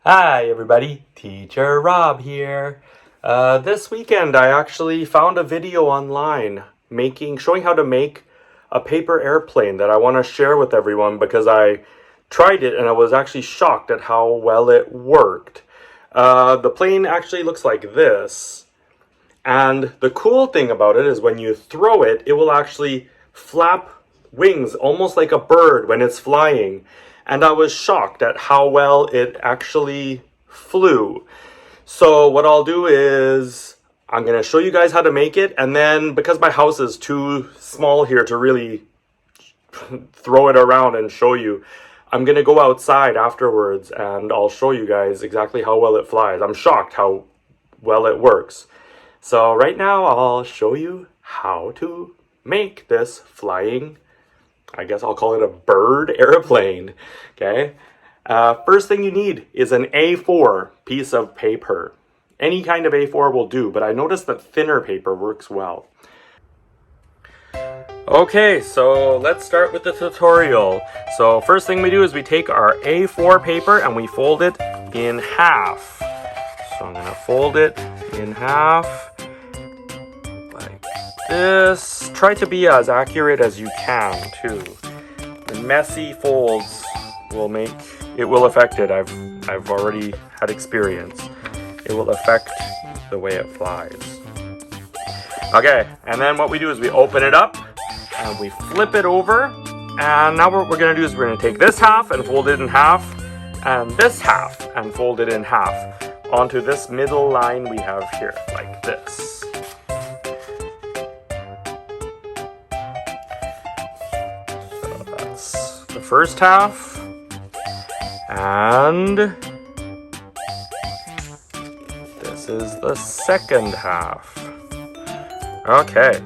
Hi everybody, Teacher Rob here. This weekend I actually found a video online showing how to make a paper airplane that I want to share with everyone because I tried it and I was actually shocked at how well it worked. The plane actually looks like this, and the cool thing about it is when you throw it, it will actually flap wings almost like a bird when it's flying. And I was shocked at how well it actually flew. So what I'll do is I'm going to show you guys how to make it, and then because my house is too small here to really throw it around and show you, I'm going to go outside afterwards and I'll show you guys exactly how well it flies. I'm shocked how well it works. So right now I'll show you how to make this flying, I guess I'll call it a bird airplane. Okay. First thing you need is an A4 piece of paper. Any kind of A4 will do, but I noticed that thinner paper works well. Okay, so let's start with the tutorial. So first thing we do is we take our A4 paper and we fold it in half. So I'm gonna fold it in half like this. Try to be as accurate as you can too. The messy folds will affect it. I've already had experience. It will affect the way it flies. Okay, and then what we do is we open it up and we flip it over. And now what we're gonna do is we're gonna take this half and fold it in half, and this half and fold it in half onto this middle line we have here, like this. So that's the first half. And this is the second half. Okay,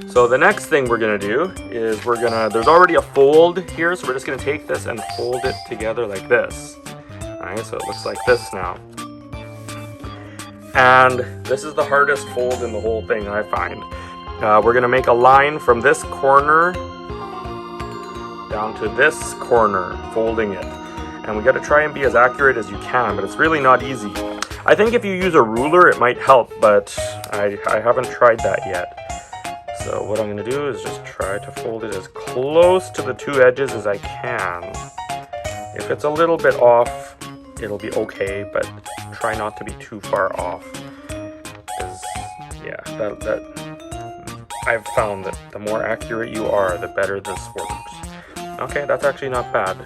so the next thing we're gonna do is there's already a fold here, so we're just gonna take this and fold it together like this. Alright, so it looks like this now. And this is the hardest fold in the whole thing, I find. We're gonna make a line from this corner down to this corner, folding it. And we got to try and be as accurate as you can, but it's really not easy. I think if you use a ruler it might help, but I haven't tried that yet. So what I'm going to do is just try to fold it as close to the two edges as I can. If it's a little bit off, it'll be okay, but try not to be too far off. Because, yeah, I've found that the more accurate you are, the better this works. Okay, that's actually not bad.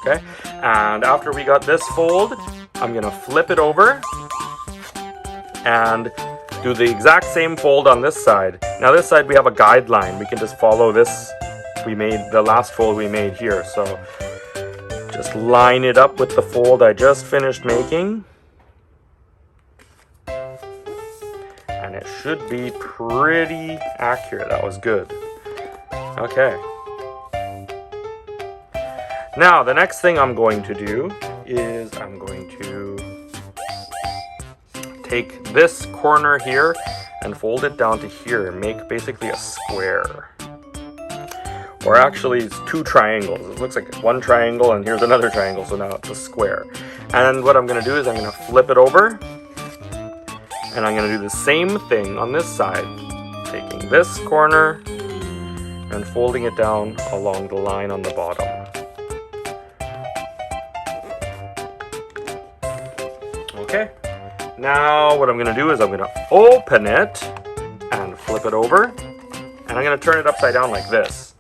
Okay, and after we got this fold, I'm gonna flip it over and do the exact same fold on this side. Now this side we have a guideline. We can just follow this. We made the last fold we made here. So just line it up with the fold I just finished making. And it should be pretty accurate. That was good. Okay. Now, the next thing I'm going to do is I'm going to take this corner here and fold it down to here and make basically a square. Or actually, it's two triangles. It looks like one triangle and here's another triangle, so now it's a square. And what I'm going to do is I'm going to flip it over and I'm going to do the same thing on this side. Taking this corner and folding it down along the line on the bottom. Okay, now what I'm going to do is I'm going to open it and flip it over, and I'm going to turn it upside down like this.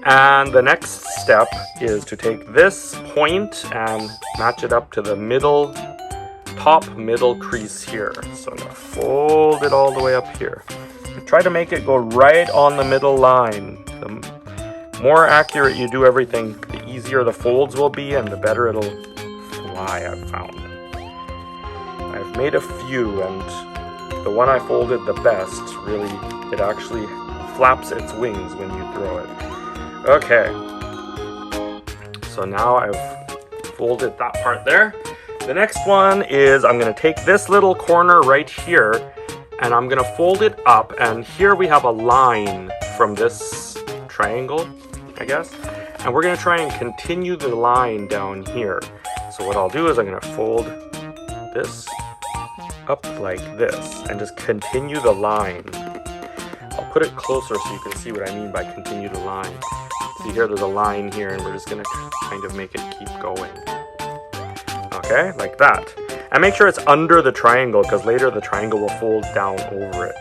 And the next step is to take this point and match it up to the top middle crease here. So I'm going to fold it all the way up here. Try to make it go right on the middle line. The more accurate you do everything, the easier the folds will be and the better it'll fly, I've found. I've made a few, and the one I folded the best, really, it actually flaps its wings when you throw it. Okay, so now I've folded that part there. The next one is I'm going to take this little corner right here, and I'm going to fold it up, and here we have a line from this triangle, I guess, and we're going to try and continue the line down here. So So what I'll do is I'm going to fold this up like this and just continue the line. I'll put it closer so you can see what I mean by continue the line. See here, there's a line here, and we're just going to kind of make it keep going. Okay, like that. And make sure it's under the triangle, because later the triangle will fold down over it.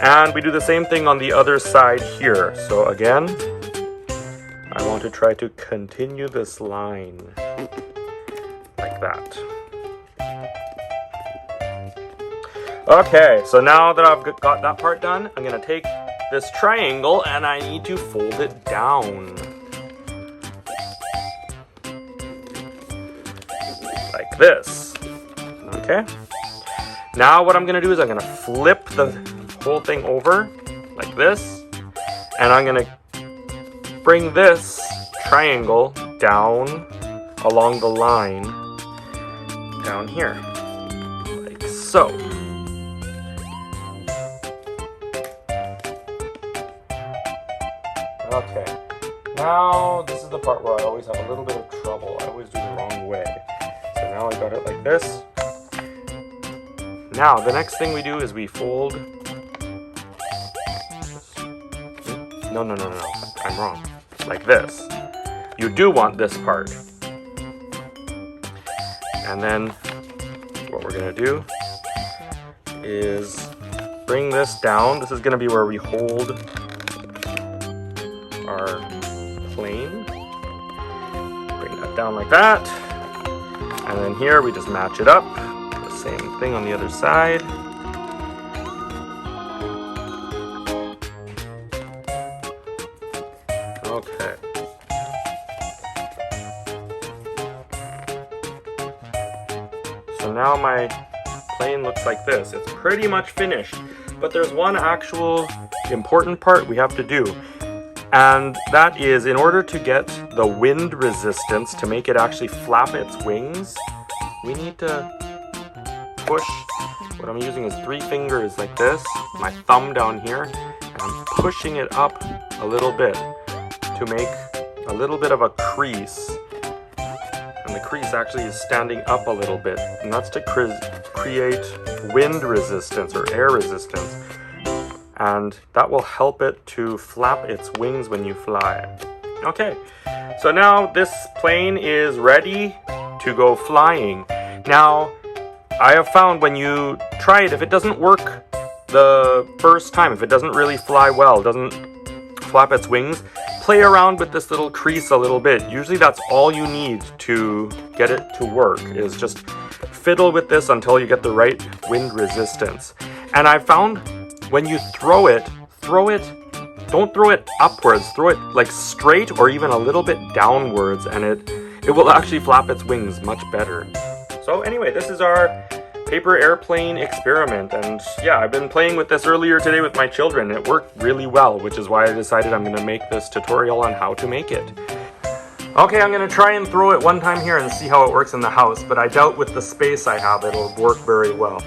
And we do the same thing on the other side here. So again, I want to try to continue this line like that. Okay, so now that I've got that part done, I'm going to take this triangle and I need to fold it down. Like this. Okay. Now what I'm going to do is I'm going to flip the whole thing over like this. And I'm going to bring this triangle down along the line down here. Like so. Okay, now this is the part where I always have a little bit of trouble. I always do the wrong way. So now I got it like this. Now the next thing we do is we fold. No, I'm wrong. Like this. You do want this part. And then what we're going to do is bring this down. This is going to be where we hold our plane. Bring that down like that. And then here we just match it up. The same thing on the other side. Okay. So now my plane looks like this. It's pretty much finished. But there's one actual important part we have to do. And that is, in order to get the wind resistance to make it actually flap its wings, we need to push. What I'm using is 3 fingers like this, my thumb down here, and I'm pushing it up a little bit to make a little bit of a crease. And the crease actually is standing up a little bit, and that's to create wind resistance or air resistance. And that will help it to flap its wings when you fly. Okay, so now this plane is ready to go flying. Now, I have found when you try it, if it doesn't work the first time, if it doesn't really fly well, doesn't flap its wings, play around with this little crease a little bit. Usually that's all you need to get it to work, is just fiddle with this until you get the right wind resistance. And I found when you throw it, don't throw it upwards, throw it like straight or even a little bit downwards, and it will actually flap its wings much better. So anyway, this is our paper airplane experiment, and yeah, I've been playing with this earlier today with my children. It worked really well, which is why I decided I'm going to make this tutorial on how to make it. Okay, I'm going to try and throw it one time here and see how it works in the house, but I doubt with the space I have it'll work very well.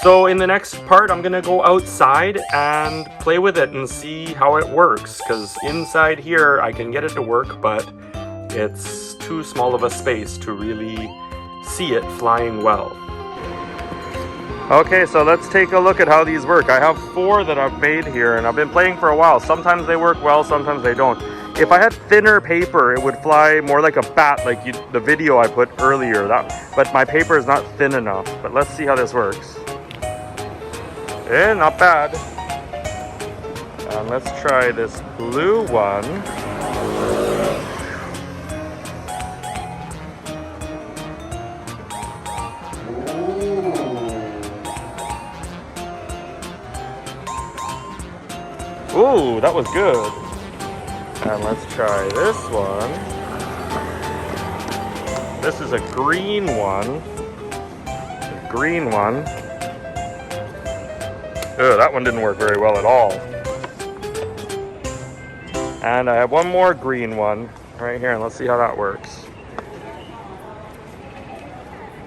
So in the next part, I'm going to go outside and play with it and see how it works, because inside here I can get it to work, but it's too small of a space to really see it flying well. Okay, so let's take a look at how these work. I have 4 that I've made here, and I've been playing for a while. Sometimes they work well, sometimes they don't. If I had thinner paper, it would fly more like a bat, like the video I put earlier. But my paper is not thin enough. But let's see how this works. Not bad. And let's try this blue one. Ooh, that was good. And let's try this one. This is a green one. Ugh, that one didn't work very well at all. And I have one more green one right here, and let's see how that works.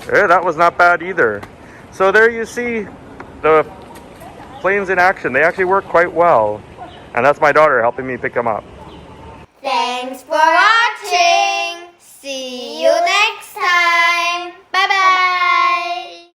That was not bad either. So there you see the planes in action. They actually work quite well. And that's my daughter helping me pick them up. Thanks for watching. See